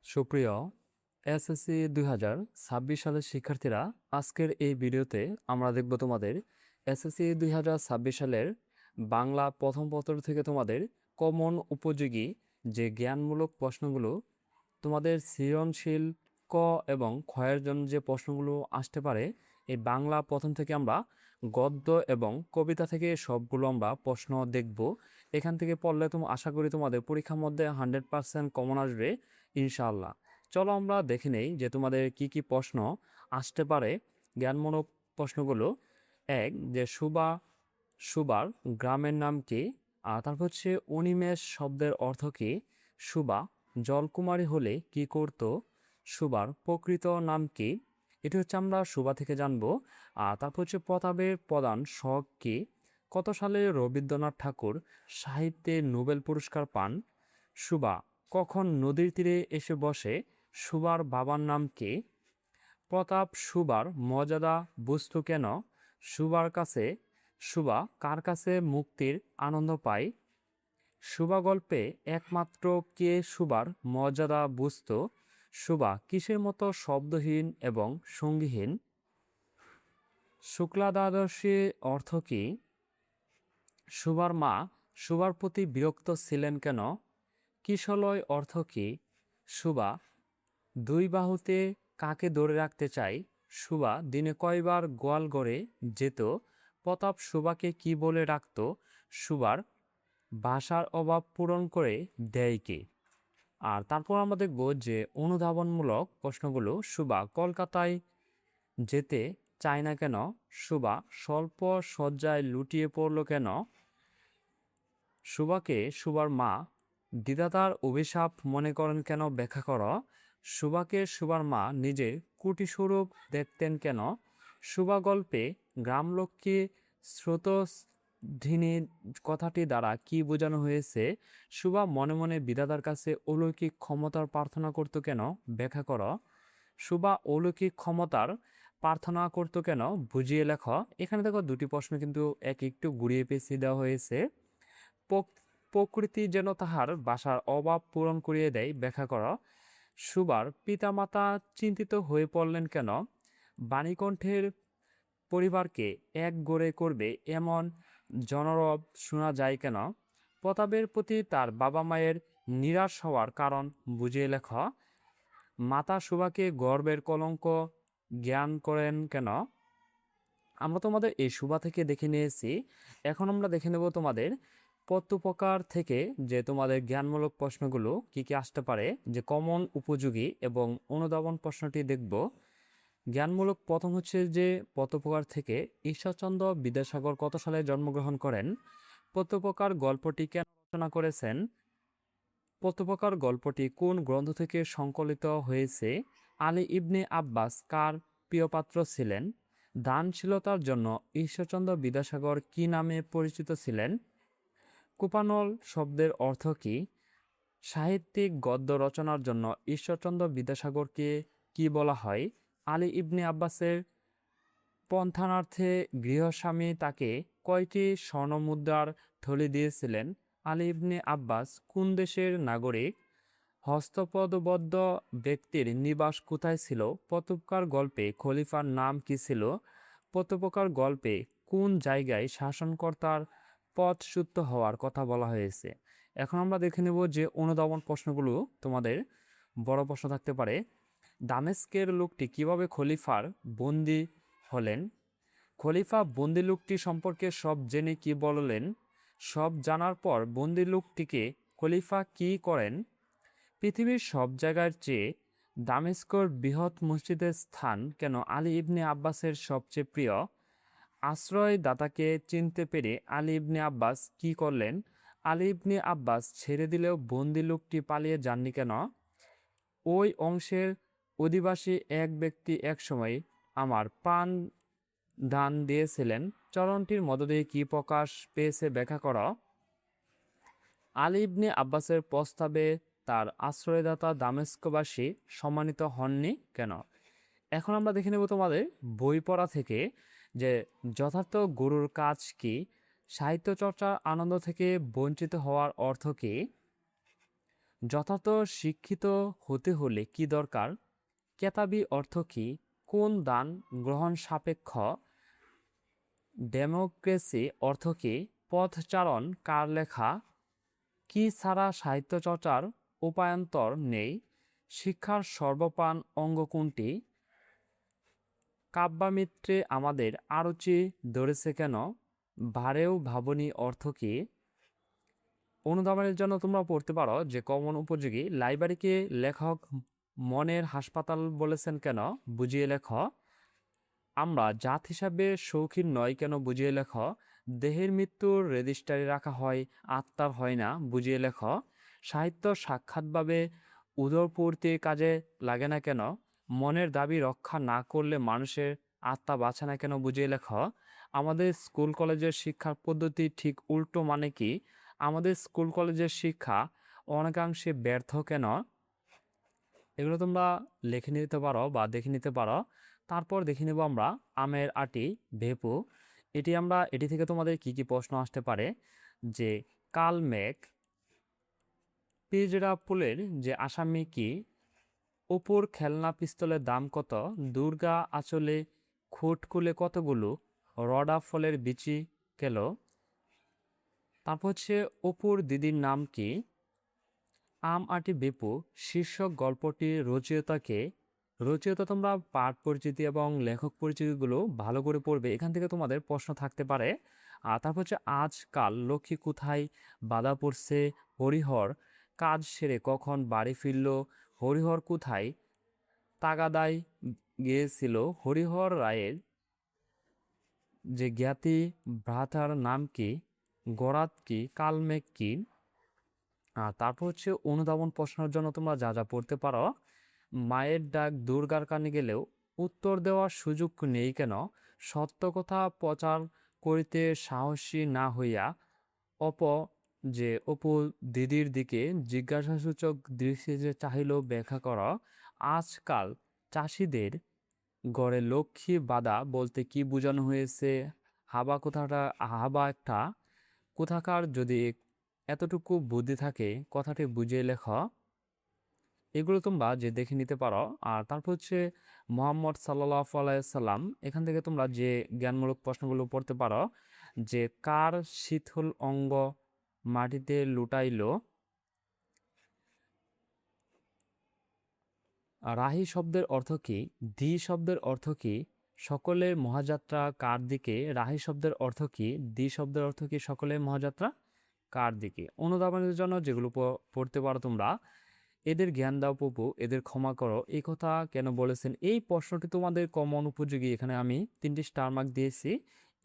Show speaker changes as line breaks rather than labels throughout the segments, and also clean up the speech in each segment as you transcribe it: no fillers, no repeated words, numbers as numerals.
সুপ্রিয় এসএসসি 2026 সালের শিক্ষার্থীরা, আজকের এই ভিডিওতে আমরা দেখব তোমাদের এসএসসি 2026 সালের বাংলা প্রথম পত্র থেকে তোমাদের কমন উপযোগী যে জ্ঞানমূলক প্রশ্নগুলো, তোমাদের সৃজনশীল ক এবং ক্ষয়ের জন্য যে প্রশ্নগুলো আসতে পারে, এই বাংলা প্রথম থেকে আমরা গদ্য এবং কবিতা থেকে সবগুলো আমরা প্রশ্ন দেখব। এখান থেকে পড়লে আশা করি তোমাদের পরীক্ষার মধ্যে 100% কমন আসবে ইনশাআল্লাহ। চলো আমরা দেখে নেই যে তোমাদের কি কি প্রশ্ন আসতে পারে। জ্ঞানমূলক প্রশ্নগুলো: এক, যে সুবার গ্রামের নাম কি? আর তারপর হচ্ছে অনিমেষ শব্দের অর্থ কি? সুবা জলকুমারী হলে কি করত? সুবার প্রকৃত নাম কি? এটি হচ্ছে আমরা সুবা থেকে জানবো। আর তারপর হচ্ছে প্রতাপের প্রধান শখ কি? কত সালে রবীন্দ্রনাথ ঠাকুর সাহিত্যে নোবেল পুরস্কার পান? সুবা কখন নদীর তীরে এসে বসে? সুবার বাবার নাম কি? প্রতাপ সুবার মর্যাদা বুঝতো কেন? সুবা কার কাছে মুক্তির আনন্দ পায়? সুবা গল্পে একমাত্র কে সুবার মর্যাদা বুঝত? সুবা কিসের মতো শব্দহীন এবং সঙ্গীহীন? শুক্লাদ্বাদশী অর্থ কি? সুবার মা সুবার প্রতি বিরক্ত ছিলেন কেন? কিশলয় অর্থ কি? সুবা দুই বাহুতে কাকে ধরে রাখতে চাই? সুবা দিনে কয়বার গোয়ালঘরে যেত? প্রতাপ সুবাকে কি বলে ডাকত? সুবার ভাষার অভাব পূরণ করে দেয় কে? আর তারপর আমরা দেখব যে অনুধাবনমূলক প্রশ্নগুলো: সুবা কলকাতায় যেতে চায় না কেন? সুবা স্বল্প শয্যায় লুটিয়ে পড়ল কেন? সুবাকে সুবার মা বিধাতার অভিশাপ মনে করেন কেন? ব্যাখ্যা কর। সুবাকে সুবার মা নিজের কুটিস্বরূপ দেখতেন কেন? সুবা গল্পে গ্রামলোককে স্রোতস্বিনী কথাটি দ্বারা কি বোঝানো হয়েছে? সুবা মনে মনে বিধাতার কাছে অলৌকিক ক্ষমতার প্রার্থনা করত কেন? ব্যাখ্যা কর। সুবা অলৌকিক ক্ষমতার প্রার্থনা করত কেন? বুঝিয়ে লেখ। এখানে দেখো দুটি প্রশ্ন কিন্তু একটু ঘুরিয়ে পেঁচিয়ে দেওয়া হয়েছে। প্রকৃতি যেন তাহার বাসার অভাব পূরণ করিয়ে দেয়, ব্যাখ্যা কর। সুবার পিতামাতা চিন্তিত হয়ে পড়লেন কেন? বাণীকণ্ঠের পরিবারকে এক গড়ে করবে এমন জনরব শোনা যায় কেন? প্রতাপের প্রতি তার বাবা মায়ের নিরাশ হওয়ার কারণ বুঝিয়ে লেখ। মাতা সুবাকে গর্বের কলঙ্ক জ্ঞান করেন কেন? আমরা তোমাদের এই সুবা থেকে দেখে নিয়েছি। এখন আমরা দেখে নেব তোমাদের পত্রপ্রকার থেকে যে তোমাদের জ্ঞানমূলক প্রশ্নগুলো কি কি আসতে পারে, যে কমন উপযোগী এবং অনুধাবন প্রশ্নটি দেখব। জ্ঞানমূলক প্রথম হচ্ছে যে পত্রপ্রকার থেকে ঈশ্বরচন্দ্র বিদ্যাসাগর কত সালে জন্মগ্রহণ করেন? পত্রপ্রকার গল্পটি কেন রচনা করেছেন? পত্রপ্রকার গল্পটি কোন গ্রন্থ থেকে সংকলিত হয়েছে? আলী ইবনে আব্বাস কার প্রিয়পাত্র ছিলেন? দানশীলতার জন্য ঈশ্বরচন্দ্র বিদ্যাসাগর কি নামে পরিচিত ছিলেন? কোপানল শব্দের অর্থ কি? সাহিত্যিক গদ্য রচনার জন্য ঈশ্বরচন্দ্র বিদ্যাসাগরকে কি বলা হয়? আলী ইবনে আব্বাসের পন্থানার্থে গৃহস্বামী তাকে কয়টি স্বর্ণমুদ্রার থলি দিয়েছিলেন? আলী ইবনে আব্বাস কোন দেশের নাগরিক? হস্তপদবদ্ধ ব্যক্তির নিবাস কোথায় ছিল? পত্রপ্রকার গল্পে খলিফার নাম কি ছিল? পত্রপ্রকার গল্পে কোন জায়গায় শাসনকর্তার পদচ্যুত হওয়ার কথা বলা হয়েছে? এখন আমরা দেখে নেব যে অনুধাবন প্রশ্নগুলো তোমাদের বড় প্রশ্ন থাকতে পারে। দামেস্কের লোকটি কিভাবে খলিফার বন্দী হলেন? খলিফা বন্দী লোকটি সম্পর্কে সব জেনে কি বললেন? সব জানার পর বন্দী লোকটিকে খলিফা কি করেন? পৃথিবীর সব জায়গার চেয়ে দামেস্কর বৃহৎ মসজিদের স্থান কেন আলী ইবনে আব্বাসের সবচেয়ে প্রিয়? আশ্রয়দাতাকে চিনতে পেরে আলী ইবনে আব্বাস কি করলেন? আলী ইবনে আব্বাস ছেড়ে দিলেও বন্দী লোকটি পালিয়ে যাননি কেন? ওই অংশের অধিবাসী এক ব্যক্তি একসময় আমার প্রাণ দান দিয়েছিলেন। চরণটির মধ্য দিয়ে কি প্রকাশ পেয়েছে ব্যাখ্যা কর। আলী ইবনে আব্বাসের প্রস্তাবে তার আশ্রয়দাতা দামেস্কবাসী সম্মানিত হননি কেন? এখন আমরা দেখে নেব তোমাদের বই পড়া থেকে যে যথার্থ গুরুর কাজ কি? সাহিত্য চর্চার আনন্দ থেকে বঞ্চিত হওয়ার অর্থ কী? যথার্থ শিক্ষিত হতে হলে কি দরকার? কেতাবি অর্থ কি? কোন দান গ্রহণ সাপেক্ষ? ডেমোক্রেসি অর্থ কি? পথচারণ কার লেখা? কি ছাড়া সাহিত্য চর্চার উপায়ান্তর নেই? শিক্ষার সর্বপ্রাণ অঙ্গ কোনটি? কাব্যামিত্রে আমাদের আরুচি ধরেছে কেন? ভারেও ভাবনি অর্থ কি? অনুধাবনের জন্য তোমরা পড়তে পারো যে কমন উপযোগী। লাইব্রেরিকে লেখক মনের হাসপাতাল বলেছেন কেন? বুঝিয়ে লেখ। আমরা জাত হিসাবে শৌখিন নয় কেন? বুঝিয়ে লেখ। দেহের মৃত্যুর রেজিস্ট্রারে রাখা হয়, আত্মার হয় না, বুঝিয়ে লেখ। সাহিত্য সাক্ষাৎভাবে উদরপূর্তির কাজে লাগে না কেন? মনের দাবি রক্ষা না করলে মানুষের আত্মা বাঁচে না কেন? বুঝিয়ে লেখ। আমাদের স্কুল কলেজের শিক্ষার পদ্ধতি ঠিক উল্টো মানে কি? আমাদের স্কুল কলেজের শিক্ষা অনেকাংশে ব্যর্থ কেন? এগুলো তোমরা লিখে নিতে পারো বা দেখে নিতে পারো। তারপর দেখে নেব আমরা আমের আটি ভেপু। এটি থেকে তোমাদের কি কি প্রশ্ন আসতে পারে? যে কালমেঘ, পিজরা ফুলের যে আসামি কি? অপুর খেলনা পিস্তলের দাম কত? দুর্গা আঁচলে খুঁট খুলে কতগুলো? রডা ফলের বিচি কেলো? তারপর হচ্ছে অপুর দিদির নাম কি? আম আটি বেপু শীর্ষক গল্পটির রচয়িতাকে? রচয়িতা তোমরা পাঠ পরিচিতি এবং লেখক পরিচিতিগুলো ভালো করে পড়বে, এখান থেকে তোমাদের প্রশ্ন থাকতে পারে। আর তারপর হচ্ছে আজকাল লক্ষ্মী কোথায় বাধা পড়ছে? হরিহর কাজ সেরে কখন বাড়ি ফিরল? হরিহর কোথায় তাগাদায় গিয়েছিল? হরিহর রায়ের যে জ্ঞাতি ভ্রাতার নাম কি? গরাত কি? কালমেঘ কি? আর তারপর হচ্ছে অনুধাবন প্রশ্নের জন্য তোমরা যা যা পড়তে পারো। মায়ের ডাক দুর্গার কানে গেলেও উত্তর দেওয়ার সুযোগ নেই কেন? সত্য কথা প্রচার করিতে সাহসী না হইয়া অপ অপু দিদির দিকে জিজ্ঞাসাসূচক দৃষ্টিতে চাহিল, ব্যাখ্যা কর। আজকাল চাষিদের গড়ে লক্ষ্মী বাধা বলতে কি বোঝানো হয়েছে? হাবা একটা কোথাকার? যদি এতটুকু বুদ্ধি থাকে কথাটি বুঝিয়ে লেখ। এগুলো তোমরা যে দেখে নিতে পারো। আর তারপর হচ্ছে মোহাম্মদ সাল্লাল্লাহু আলাইহি সাল্লাম, এখান থেকে তোমরা যে জ্ঞানমূলক প্রশ্নগুলো পড়তে পারো। যে কার শিথিল অঙ্গ মাটিতে লুটাইল? রাহি শব্দের অর্থ কি? দ্বি শব্দের অর্থ কি? সকলের মহাযাত্রা কার দিকে? রাহি শব্দের অর্থ কি? দ্বি শব্দের অর্থ কি? সকলের মহাযাত্রা কার দিকে? অনুধাবনের জন্য যেগুলো পড়তে পারো তোমরা। এদের জ্ঞান দাও প্রভু, এদের ক্ষমা করো, এই কথা কেন বলেছেন? এই প্রশ্নটি তোমাদের কমন উপযোগী, এখানে আমি 3টি স্টার মার্ক দিয়েছি।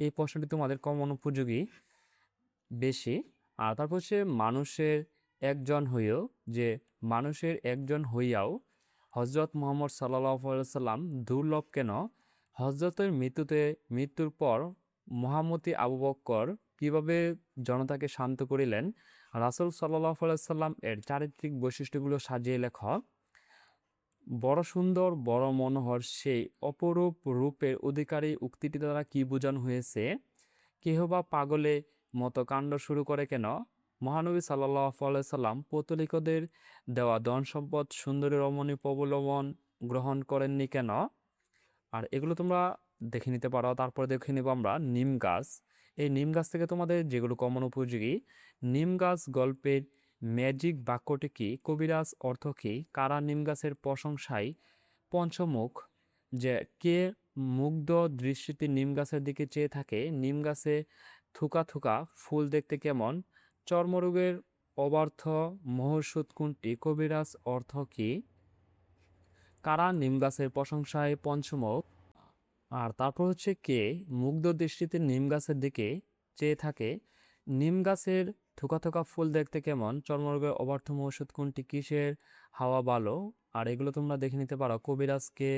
এই প্রশ্নটি তোমাদের কমন উপযোগী বেশি। আর তারপর হচ্ছে মানুষের একজন হইয়াও হজরত মুহাম্মদ সাল্লাল্লাহু আলাইহি সাল্লাম দুর্লভ কেন? হজরতের মৃত্যুর পর মহামতি আবু বকর কিভাবে জনতাকে শান্ত করিলেন? রাসূল সাল্লাল্লাহু আলাইহি সাল্লাম এর চারিত্রিক বৈশিষ্ট্যগুলো সাজিয়ে লেখ। বড় সুন্দর বড় মনোহর সেই অপরূপ রূপের অধিকারী উক্তিটি দ্বারা কি বোঝানো হয়েছে? কেহ বা পাগলে মতো কাণ্ড শুরু করে কেন? মহানবী সাল্লাল্লাহু আলাইহি সাল্লাম পৌত্তলিকদের দেওয়া ধন সম্পদ সুন্দরী রমণী প্রবলবন গ্রহণ করেননি কেন? আর এগুলো তোমরা দেখে নিতে পারো। তারপরে দেখে নেব আমরা নিম গাছ। এই নিম গাছ থেকে তোমাদের যেগুলো কমন উপযোগী। নিম গাছ গল্পের ম্যাজিক বাক্যটি কি? কবিরাজ অর্থ কি? কারা নিম গাছের প্রশংসায় পঞ্চমুখ? যে কে মুগ্ধ দৃষ্টিতে নিম গাছের দিকে চেয়ে থাকে? নিম গাছে থুকা থুকা ফুল দেখতে কেমন? চর্মরোগের অবার্থ মহৌষধ কোনটি? কবিরাজ অর্থ কি? কারা নিম গাছের প্রশংসায় পঞ্চমুখ? আর তারপর হচ্ছে কে মুগ্ধ দৃষ্টিতে নিম গাছের দিকে চেয়ে থাকে? নিম গাছের থোকা থোকা ফুল দেখতে কেমন? চর্মরোগের অবার্থম ওষুধ কোনটি? কিসের হাওয়া ভালো? আর এগুলো তোমরা দেখে নিতে পারো। কবিরাজকে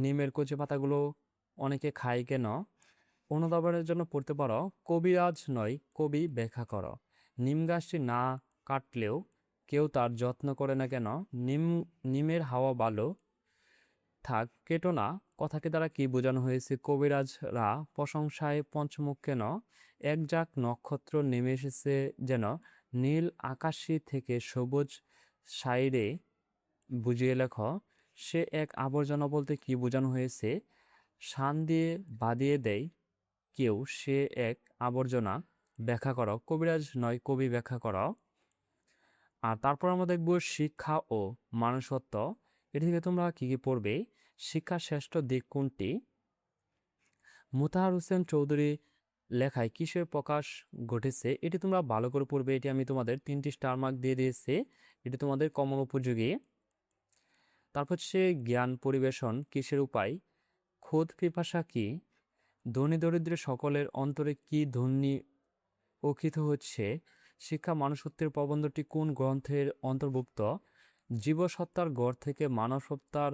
নিমের কচি পাতাগুলো অনেকে খায় কেন? অনুধাবনের জন্য পড়তে পারো কবিরাজ নয় কবি, ব্যাখ্যা করো। নিম গাছটি না কাটলেও কেউ তার যত্ন করে না কেন? নিমের হাওয়া ভালো, থাক কেটো না কথাকে দ্বারা কি বোঝানো হয়েছে? কবিরাজরা প্রশংসায় পঞ্চমুখ কেন? একঝাঁক নক্ষত্র নেমে এসেছে যেন নীল আকাশী থেকে সবুজ সাইডে বুঝিয়ে লেখো। সে এক আবর্জনা বলতে কি বোঝানো হয়েছে? শান দিয়ে বাঁধিয়ে দেয় কেউ, সে এক আবর্জনা। ব্যাখ্যা করো। কবিরাজ নয়, কবি ব্যাখ্যা করো। আর তারপর আমরা দেখব শিক্ষা ও মানুষত্ব। এটি থেকে তোমরা কি কি পড়বে? শিক্ষার শ্রেষ্ঠ দিক কোনটি? মোতাহার হোসেন চৌধুরী লেখায় কিসের প্রকাশ ঘটেছে? এটি তোমরা ভালো করে পড়বে। এটি আমি তোমাদের 3টি স্টার মার্ক দিয়ে দিয়েছি। এটি তোমাদের কমন উপযোগী। তারপর হচ্ছে জ্ঞান পরিবেশন কিসের উপায়? খোদ পিপাসা কি? ধনী দরিদ্র সকলের অন্তরে কি ধ্বনি অখিত হচ্ছে? শিক্ষা মানুষত্বের প্রবন্ধটি কোন গ্রন্থের অন্তর্ভুক্ত? জীবসত্তার গড় থেকে মানবসত্তার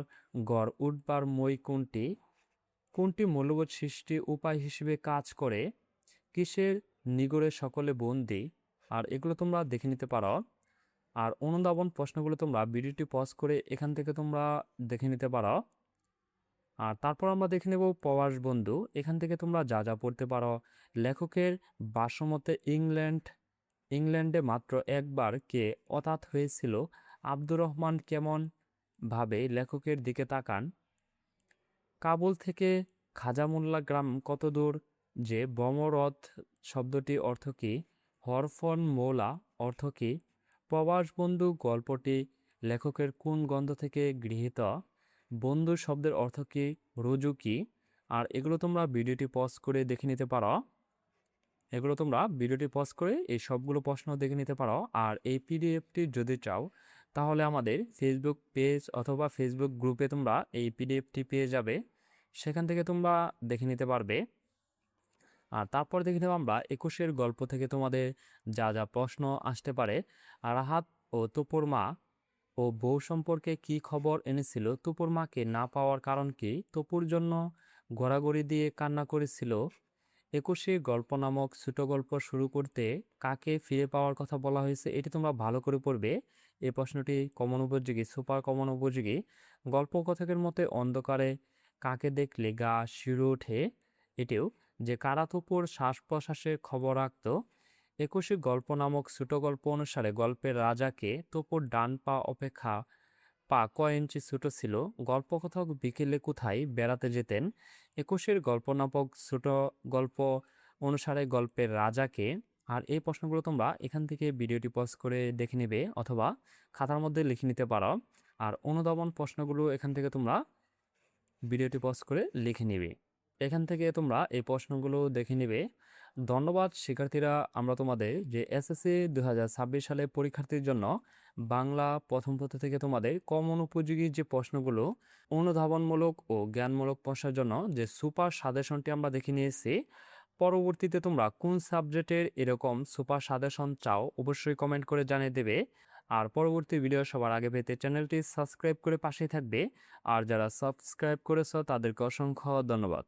গড় উঠবার মই কোনটি? কোনটি মূল্যবোধ সৃষ্টি উপায় হিসেবে কাজ করে? কিসের নিগড়ে সকলে বন্দি? আর এগুলো তোমরা দেখে নিতে পারো। আর অনুধাবন প্রশ্নগুলো তোমরা ভিডিওটি পজ করে এখান থেকে তোমরা দেখে নিতে পারো। আর তারপর আমরা দেখে নেব প্রবাস বন্ধু। এখান থেকে তোমরা যা যা পড়তে পারো। লেখকের ভাষ্যমতে ইংল্যান্ডে মাত্র একবার কে অতাত হয়েছিল? আব্দুর রহমান কেমন ভাবে লেখকের দিকে তাকান? কাবুল থেকে খাজামুল্লা গ্রাম কত দূর? যে বমরত শব্দটি অর্থ কী? হরফন মৌলা অর্থ কী? প্রবাস বন্ধু গল্পটি লেখকের কোন গ্রন্থ থেকে গৃহীত? বন্ধু শব্দের অর্থ কী? রুজু কী? আর এগুলো তোমরা ভিডিওটি পজ করে দেখে নিতে পারো। এই সবগুলো প্রশ্ন দেখে নিতে পারো। আর এই পিডিএফটি যদি চাও তাহলে আমাদের ফেসবুক পেজ অথবা ফেসবুক গ্রুপে তোমরা এই পিডিএফটি পেয়ে যাবে, সেখান থেকে তোমরা দেখে নিতে পারবে। আর তারপর দেখে নেব আমরা 21-এর গল্প থেকে তোমাদের যা যা প্রশ্ন আসতে পারে। রাহাত ও তপুর মা ও বউ সম্পর্কে কি খবর এনেছিল? তপুর মাকে না পাওয়ার কারণ কি? তপুর জন্য গড়াগড়ি দিয়ে কান্না করেছিল। 21 গল্প নামক ছোট গল্প শুরু করতে কাকে ফিরে পাওয়ার কথা বলা হয়েছে? এটি তোমরা ভালো করে পড়বে। এই প্রশ্নটি কমন উপযোগী, সুপার কমন উপযোগী। গল্প কথকের মতে অন্ধকারে কাকে দেখলে গা শিউরে ওঠে? এটিও যে কারা তপুর শ্বাস প্রশ্বাসের খবর রাখত। 21 গল্প নামক ছোট গল্প অনুসারে গল্পের রাজাকে তপুর ডান পা অপেক্ষা পা কয় ইঞ্চি ছোট ছিল? গল্পকথক বিকেলে কোথায় বেড়াতে যেতেন? 21 গল্প নামক ছোট গল্প অনুসারে গল্পের রাজাকে। আর এই প্রশ্নগুলো তোমরা এখান থেকে ভিডিওটি পজ করে দেখে নেবে অথবা খাতার মধ্যে লিখে নিতে পারো। আর অনুধাবন প্রশ্নগুলো এখান থেকে তোমরা ভিডিওটি পজ করে লিখে নেবে। এখান থেকে তোমরা এই প্রশ্নগুলো দেখে নেবে। ধন্যবাদ শিক্ষার্থীরা। আমরা তোমাদের যে এসএসসি 2026 সালে পরীক্ষার্থীর জন্য বাংলা প্রথম পত্র থেকে তোমাদের কমন উপযোগী যে প্রশ্নগুলো অনুধাবনমূলক ও জ্ঞানমূলক প্রশ্নের জন্য যে সুপার সাজেশনটি আমরা দেখে নিয়েছি। পরবর্তীতে তোমরা কোন সাবজেক্টের এরকম সুপার সাজেশন চাও অবশ্যই কমেন্ট করে জানিয়ে দেবে। আর পরবর্তী ভিডিও সবার আগে পেতে চ্যানেলটি সাবস্ক্রাইব করে পাশেই থাকবে। আর যারা সাবস্ক্রাইব করেছো তাদেরকে অসংখ্য ধন্যবাদ।